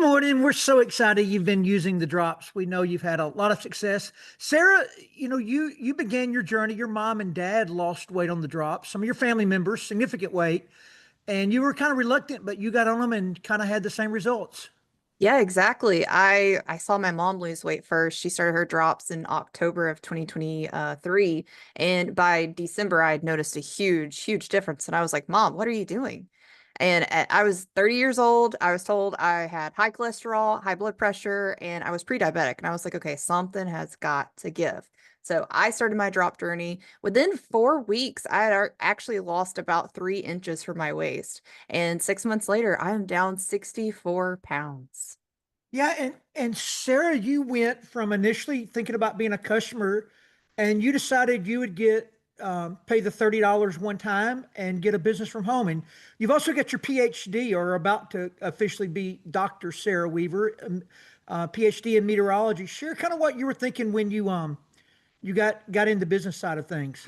morning. We're so excited you've been using the drops. We know you've had a lot of success. Sarah, you began your journey. Your mom and dad lost weight on the drops. Some of your family members, significant weight, and you were kind of reluctant, but you got on them and kind of had the same results. Yeah, exactly. I saw my mom lose weight first. She started her drops in October of 2023, and by December I had noticed a huge difference. And I was like, "Mom, what are you doing?" I was 30 years old. I was told I had high cholesterol, high blood pressure, and I was pre-diabetic. And I was like, "Okay, something has got to give." So I started my drop journey. Within 4 weeks, I had actually lost about 3 inches from my waist. And 6 months later, I am down 64 pounds. Yeah, and Sarah, you went from initially thinking about being a customer, and you decided you would get pay the $30 one time and get a business from home. And you've also got your PhD, or about to officially be Dr. Sarah Weaver, PhD in meteorology. Share kind of what you were thinking when you got into business side of things.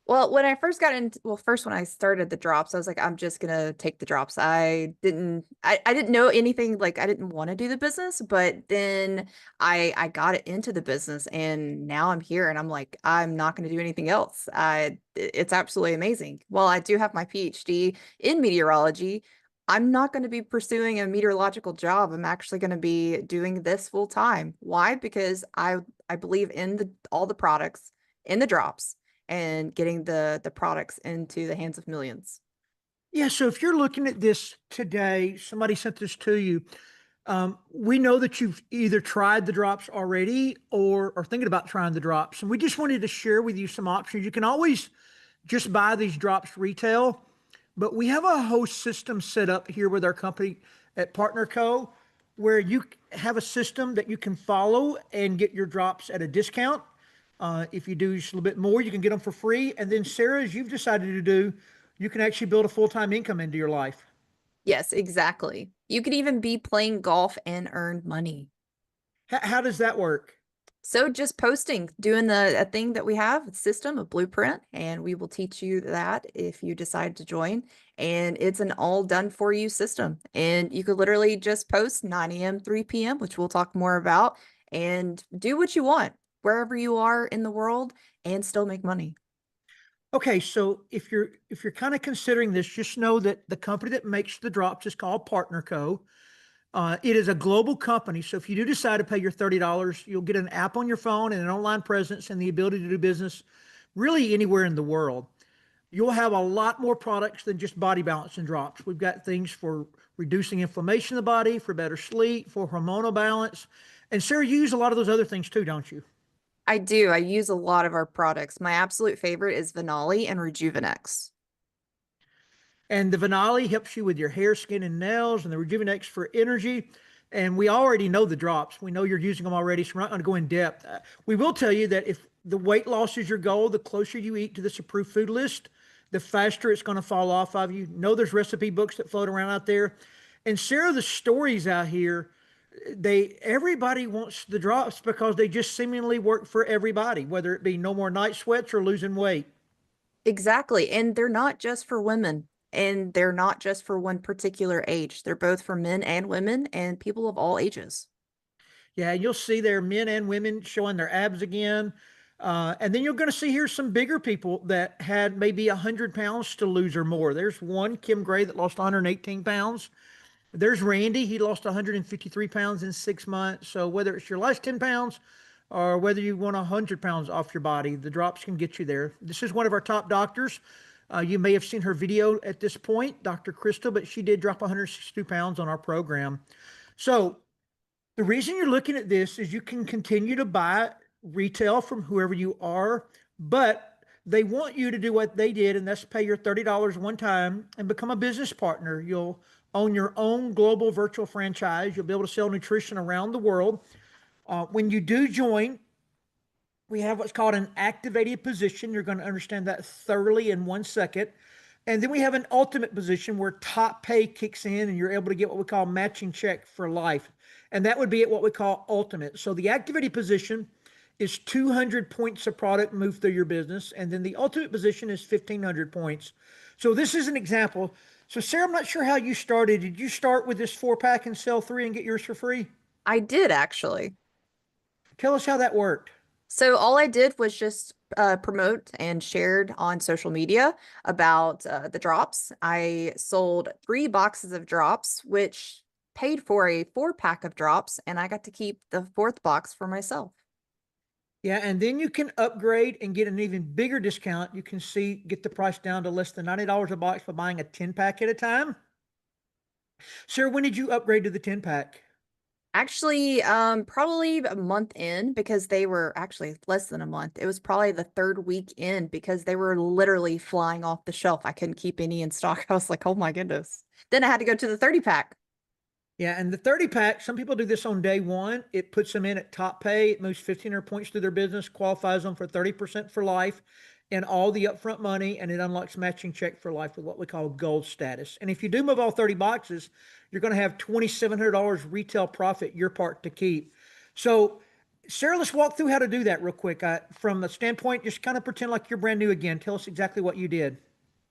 Well, when I first got into, well, first when I started the drops, I was like, I'm just gonna take the drops. I didn't know anything, like I didn't want to do the business, but then I got it into the business and now I'm here and I'm like, I'm not gonna do anything else. It's absolutely amazing. While I do have my PhD in meteorology, I'm not going to be pursuing a meteorological job. I'm actually going to be doing this full time. Why? Because I believe in the all the products in the drops and getting the products into the hands of millions. Yeah, so if you're looking at this today, somebody sent this to you. We know that you've either tried the drops already or are thinking about trying the drops. And we just wanted to share with you some options. You can always just buy these drops retail, but we have a whole system set up here with our company at Partner Co. where you have a system that you can follow and get your drops at a discount. If you do just a little bit more, you can get them for free. And then, Sarah, as you've decided to do, you can actually build a full time income into your life. Yes, exactly. You could even be playing golf and earn money. How does that work? So just posting, doing the a thing that we have, a system, a blueprint, and we will teach you that if you decide to join. And it's an all done for you system. And you could literally just post 9 a.m., 3 p.m., which we'll talk more about, and do what you want wherever you are in the world and still make money. Okay, so if you're kind of considering this, just know that the company that makes the drops is called Partner Co. It is a global company, so if you do decide to pay your $30, you'll get an app on your phone and an online presence and the ability to do business really anywhere in the world. You'll have a lot more products than just body balance and drops. We've got things for reducing inflammation in the body, for better sleep, for hormonal balance. And Sarah, you use a lot of those other things too, don't you? I do. I use a lot of our products. My absolute favorite is Venali and Rejuvenex. And the Venali helps you with your hair, skin, and nails, and the Rejuvenex for energy. And we already know the drops. We know you're using them already, so we're not going to go in depth. We will tell you that if the weight loss is your goal, the closer you eat to this approved food list, the faster it's going to fall off of you. Know there's recipe books that float around out there. And Sarah, the stories out here, they everybody wants the drops because they just seemingly work for everybody, whether it be no more night sweats or losing weight. Exactly. And they're not just for women and they're not just for one particular age. They're both for men and women and people of all ages. Yeah, you'll see there men and women showing their abs again. And then you're going to see here some bigger people that had maybe 100 pounds to lose or more. There's one, Kim Gray, that lost 118 pounds. There's Randy. He lost 153 pounds in 6 months. So whether it's your last 10 pounds or whether you want 100 pounds off your body, the drops can get you there. This is one of our top doctors. You may have seen her video at this point, Dr. Crystal, but she did drop 162 pounds on our program. So the reason you're looking at this is you can continue to buy retail from whoever you are, but they want you to do what they did, and that's pay your $30 one time and become a business partner. You'll own your own global virtual franchise. You'll be able to sell nutrition around the world. When you do join, we have what's called an activated position. You're going to understand that thoroughly in 1 second. And then we have an ultimate position where top pay kicks in and you're able to get what we call matching check for life. And that would be at what we call ultimate. So the activated position is 200 points of product moved through your business. And then the ultimate position is 1,500 points. So this is an example. So, Sarah, I'm not sure how you started. Did you start with this 4 pack and sell three and get yours for free? I did actually. Tell us how that worked. So all I did was just promote and shared on social media about the drops. I sold 3 boxes of drops, which paid for a 4 pack of drops, and I got to keep the fourth box for myself. Yeah, and then you can upgrade and get an even bigger discount. You can get the price down to less than $90 a box by buying a 10 pack at a time. Sarah, when did you upgrade to the 10 pack? Actually, probably a month in because they were actually less than a month. It was probably the third week in because they were literally flying off the shelf. I couldn't keep any in stock. I was like, oh my goodness. Then I had to go to the 30 pack. Yeah, and the 30 pack, some people do this on day one. It puts them in at top pay. It moves 1,500 points through their business, qualifies them for 30% for life and all the upfront money, and it unlocks matching check for life with what we call gold status. And if you do move all 30 boxes, you're going to have $2,700 retail profit, your part to keep. So, Sarah, let's walk through how to do that real quick. From the standpoint, just kind of pretend like you're brand new again. Tell us exactly what you did.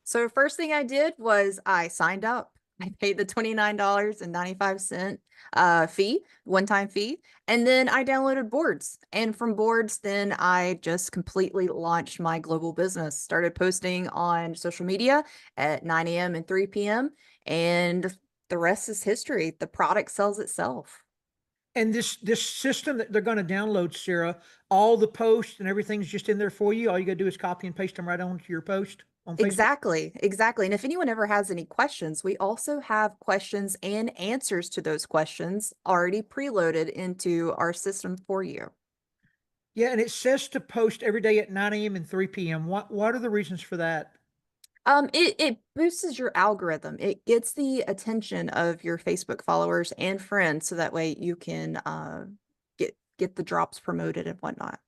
So first thing I did was I signed up. I paid the $29.95 fee, one-time fee, and then I downloaded boards. And from boards, then I just completely launched my global business. Started posting on social media at 9 a.m. and 3 p.m. and the rest is history. The product sells itself. And this system that they're going to download, Sarah, all the posts and everything's just in there for you. All you got to do is copy and paste them right onto your post on Facebook. Exactly, exactly. And if anyone ever has any questions, we also have questions and answers to those questions already preloaded into our system for you. Yeah, and it says to post every day at 9 a.m. and 3 p.m. What are the reasons for that? It boosts your algorithm. It gets the attention of your Facebook followers and friends, so that way you can get the drops promoted and whatnot.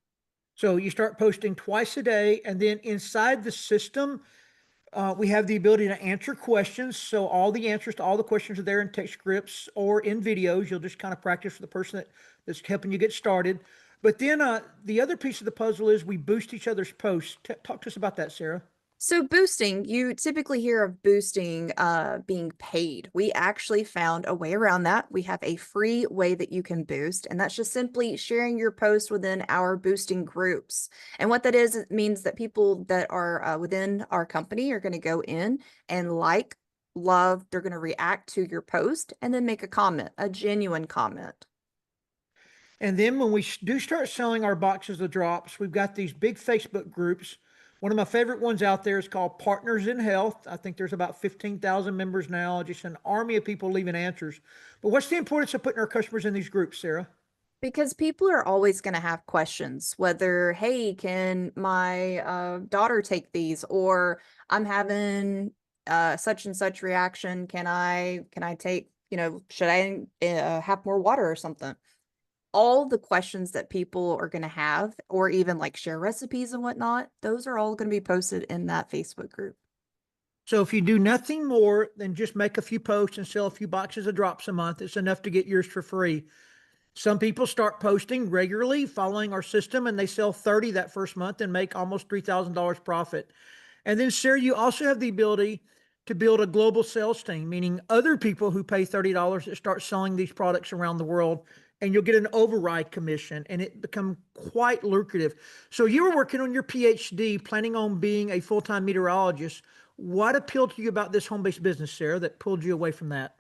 So you start posting twice a day, and then inside the system, we have the ability to answer questions. So all the answers to all the questions are there in text scripts or in videos. You'll just kind of practice for the person that's helping you get started. But then the other piece of the puzzle is we boost each other's posts. Talk to us about that, Sarah. So boosting, you typically hear of boosting being paid. We actually found a way around that. We have a free way that you can boost, and that's just simply sharing your post within our boosting groups. And what that is, it means that people that are within our company are going to go in and like, love, they're going to react to your post and then make a comment, a genuine comment. And then when we do start selling our boxes of drops, we've got these big Facebook groups. One of my favorite ones out there is called Partners in Health. I think there's about 15,000 members now, just an army of people leaving answers. But what's the importance of putting our customers in these groups, Sarah? Because people are always going to have questions, whether, hey, can my daughter take these? Or I'm having such and such reaction. Can I take, should I have more water or something? All the questions that people are going to have, or even like share recipes and whatnot, those are all going to be posted in that Facebook group. So if you do nothing more than just make a few posts and sell a few boxes of drops a month, it's enough to get yours for free. Some people start posting regularly following our system and they sell 30 that first month and make almost $3,000 profit. And then, Sarah, you also have the ability to build a global sales team, meaning other people who pay $30 that start selling these products around the world, and you'll get an override commission and it become quite lucrative. So you were working on your PhD, planning on being a full-time meteorologist. What appealed to you about this home-based business, Sarah, that pulled you away from that?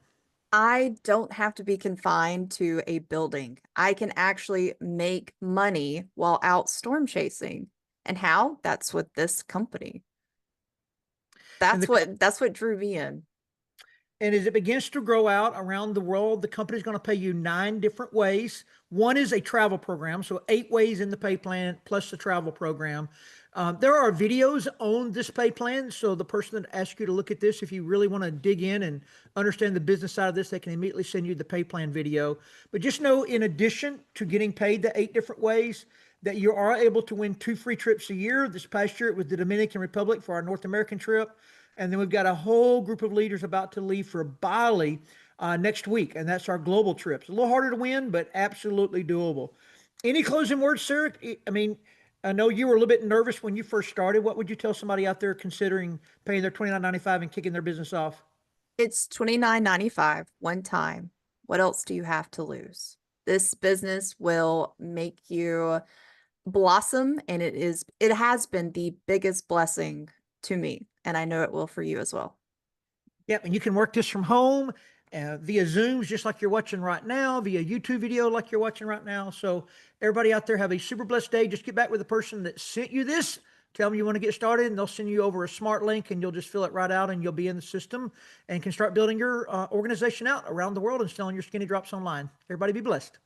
I don't have to be confined to a building. I can actually make money while out storm chasing. And how? That's with this company. And That's the what drew me in. And as it begins to grow out around the world, the company's going to pay you 9 different ways. One is a travel program, so 8 ways in the pay plan plus the travel program. There are videos on this pay plan, so the person that asks you to look at this, if you really want to dig in and understand the business side of this, they can immediately send you the pay plan video. But just know, in addition to getting paid the 8 different ways, that you are able to win 2 free trips a year. This past year, it was the Dominican Republic for our North American trip. And then we've got a whole group of leaders about to leave for Bali next week, and that's our global trips. A little harder to win, but absolutely doable. Any closing words, Sarah? I mean, I know you were a little bit nervous when you first started. What would you tell somebody out there considering paying their $29.95 and kicking their business off? It's $29.95 one time. What else do you have to lose? This business will make you blossom, and it has been the biggest blessing to me, and I know it will for you as well. Yep, and you can work this from home via Zooms, just like you're watching right now, via YouTube video, like you're watching right now. So, everybody out there, have a super blessed day. Just get back with the person that sent you this. Tell them you want to get started, and they'll send you over a smart link, and you'll just fill it right out, and you'll be in the system and can start building your organization out around the world and selling your skinny drops online. Everybody be blessed.